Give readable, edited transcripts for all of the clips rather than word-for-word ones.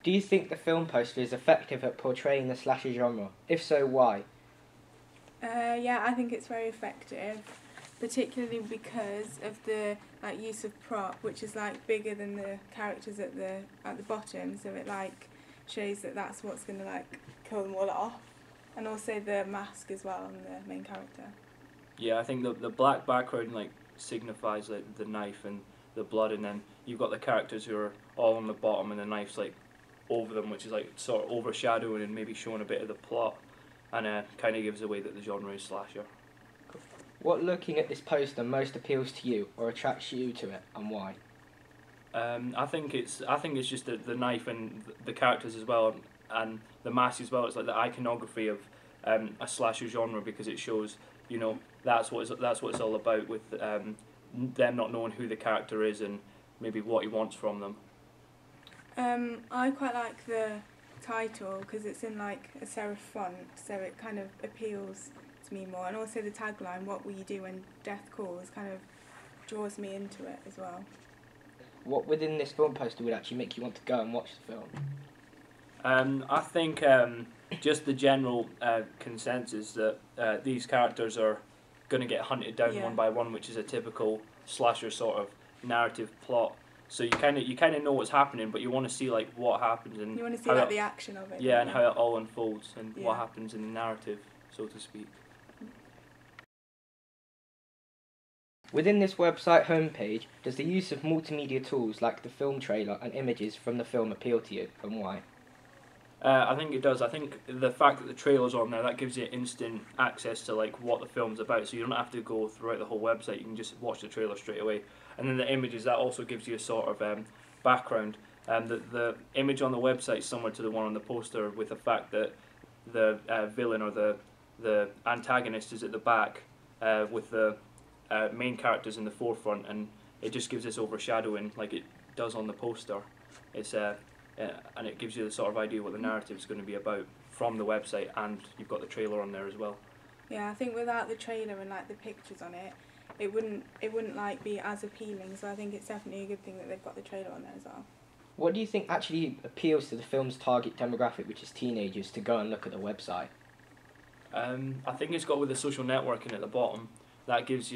Do you think the film poster is effective at portraying the slasher genre? If so, why? Yeah, I think it's very effective, particularly because of the use of prop, which is bigger than the characters at the bottom, so it shows that that's what's going to kill them all off, and also the mask as well on the main character. Yeah, I think the black background signifies the knife and the blood, and then you've got the characters who are all on the bottom and the knife's over them, which is sort of overshadowing and maybe showing a bit of the plot, and kind of gives away that the genre is slasher. What, looking at this poster, most appeals to you or attracts you to it, and why? I think it's just the knife and the characters as well, and the mask as well. It's like the iconography of a slasher genre, because it shows, that's what it's all about, with them not knowing who the character is and maybe what he wants from them. I quite like the title because it's in a serif font, so it kind of appeals to me more, and also the tagline, "What will you do when death calls," kind of draws me into it as well. What within this film poster would actually make you want to go and watch the film? I think just the general consensus that these characters are going to get hunted down one by one, which is a typical slasher sort of narrative plot. So you kind of know what's happening, but you want to see what happens, and you want to see the action of it. Yeah, and how it all unfolds and what happens in the narrative, so to speak. Within this website homepage, does the use of multimedia tools like the film trailer and images from the film appeal to you, and why? I think it does. I think the fact that the trailer's on there, that gives you instant access to what the film's about, so you don't have to go throughout the whole website. You can just watch the trailer straight away. And then the images, that also gives you a sort of background. The image on the website is similar to the one on the poster, with the fact that the villain or the antagonist is at the back, with the main characters in the forefront, and it just gives this overshadowing like it does on the poster. It's and it gives you the sort of idea what the narrative is going to be about from the website, and you've got the trailer on there as well. Yeah, I think without the trailer and the pictures on it, it wouldn't be as appealing. So I think it's definitely a good thing that they've got the trailer on there as well. What do you think actually appeals to the film's target demographic, which is teenagers, to go and look at the website? I think it's got with the social networking at the bottom. That gives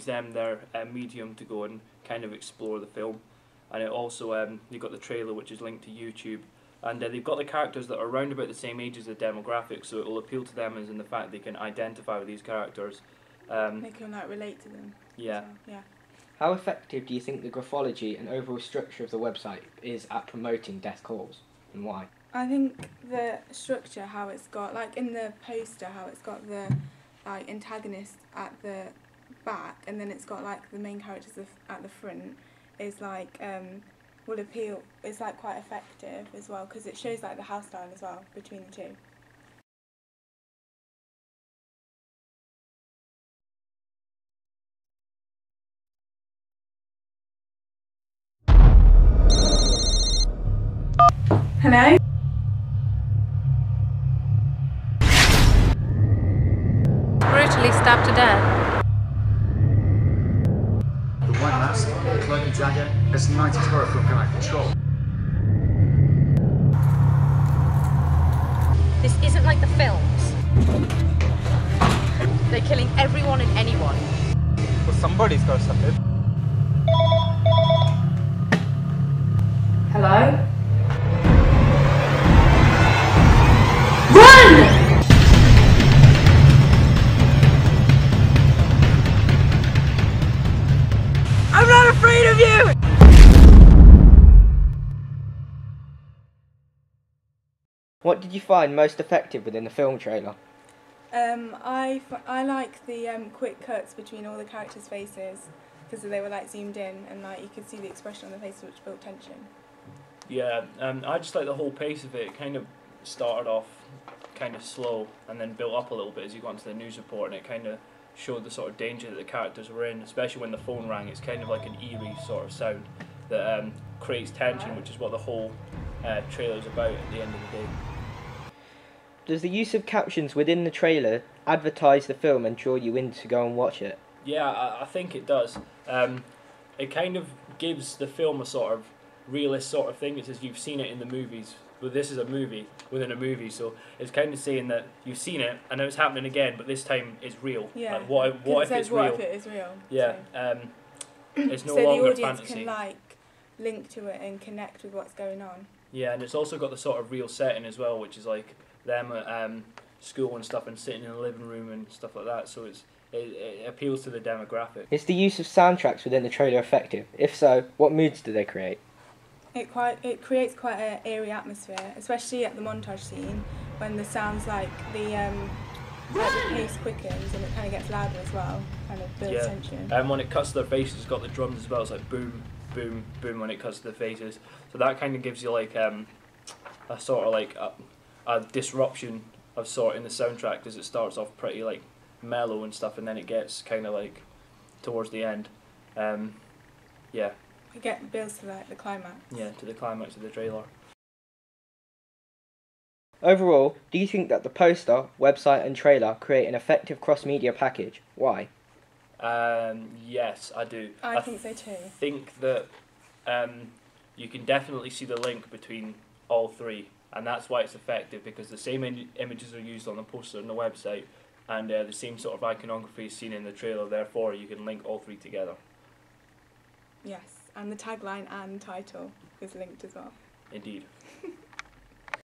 them their medium to go and kind of explore the film. And it also, you've got the trailer, which is linked to YouTube, and they've got the characters that are around about the same age as the demographic, so it will appeal to them as in the fact they can identify with these characters. They can relate to them. Yeah. So, yeah. How effective do you think the graphology and overall structure of the website is at promoting death calls, and why? I think the structure, how it's got, in the poster, how it's got the antagonist at the back, and then it's got the main characters at the front, is will appeal. It's quite effective as well, because it shows the house style as well between the two. Hello? Brutally stabbed to death. The White Mask, the Cloak and Dagger, there's 90s horror film going out of control. This isn't like the films. They're killing everyone and anyone. Well, somebody's got to stop it. Hello? I'm not afraid of you! What did you find most effective within the film trailer? I like the quick cuts between all the characters' faces, because they were zoomed in, and you could see the expression on the face, which built tension. Yeah, I just like the whole pace of it. It kind of started off kind of slow and then built up a little bit as you got into the news report, and it kind of showed the sort of danger that the characters were in, especially when the phone rang. It's kind of like an eerie sort of sound that creates tension, which is what the whole trailer is about at the end of the day. Does the use of captions within the trailer advertise the film and draw you in to go and watch it? Yeah, I think it does. It kind of gives the film a sort of realist sort of thing. It's as you've seen it in the movies but this is a movie within a movie, so it's kind of saying that you've seen it and now it's happening again, but this time it's real. Yeah. Like, what if it's real? What if it is real? Yeah. So, It's no so longer the audience fantasy. can like link to it and connect with what's going on. Yeah, and it's also got the sort of real setting as well, which is like them at school and stuff, and sitting in the living room and stuff like that. So it appeals to the demographic. Is the use of soundtracks within the trailer effective? If so, what moods do they create? It creates quite an eerie atmosphere, especially at the montage scene when the sounds like the pace quickens and it kind of gets louder as well, kind of builds tension. And when it cuts to their faces, it's got the drums as well. It's like boom, boom, boom when it cuts to their faces. So that kind of gives you like a sort of like a disruption of sort in the soundtrack, because it starts off pretty like mellow and stuff, and then it gets kind of like towards the end. Yeah. It builds to like the climax. Yeah, to the climax of the trailer. Overall, do you think that the poster, website and trailer create an effective cross-media package? Why? Yes, I do. I think so too. I think that you can definitely see the link between all three, and that's why it's effective, because the same images are used on the poster and the website, and the same sort of iconography is seen in the trailer, therefore you can link all three together. Yes, and the tagline and title is linked as well. Indeed.